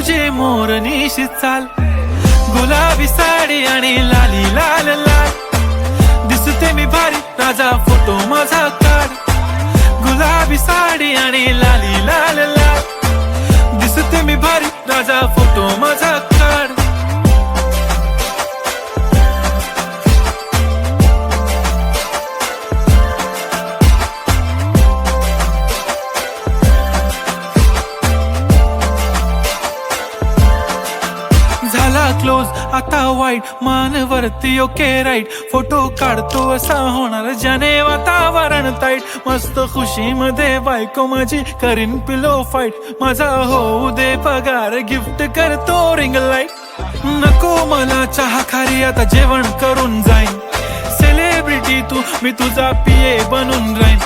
तुझे मोरनीशी चाल, गुलाबी साडी आणि लाली लाल लाल, दिसते मी भारी राजा फोटो माझा काढ, गुलाबी साडी आणि लाली लाल लाल, दिसते मी भारी राजा फोटो माझा काढ. झाला क्लोज आता वाईट, मानवरती ओके राईट, फोटो काढतो असा होणार ज्याने वातावरण ताईट, मस्त खुशी मध्ये बायको माझी करीन पिलो फाईट, माझा होऊ दे पगार गिफ्ट करतो रिंग लाईट, नको मला चहा खारी आता जेवण करून जाईन, सेलिब्रिटी तू मी तुझा पिये बनून राहीन.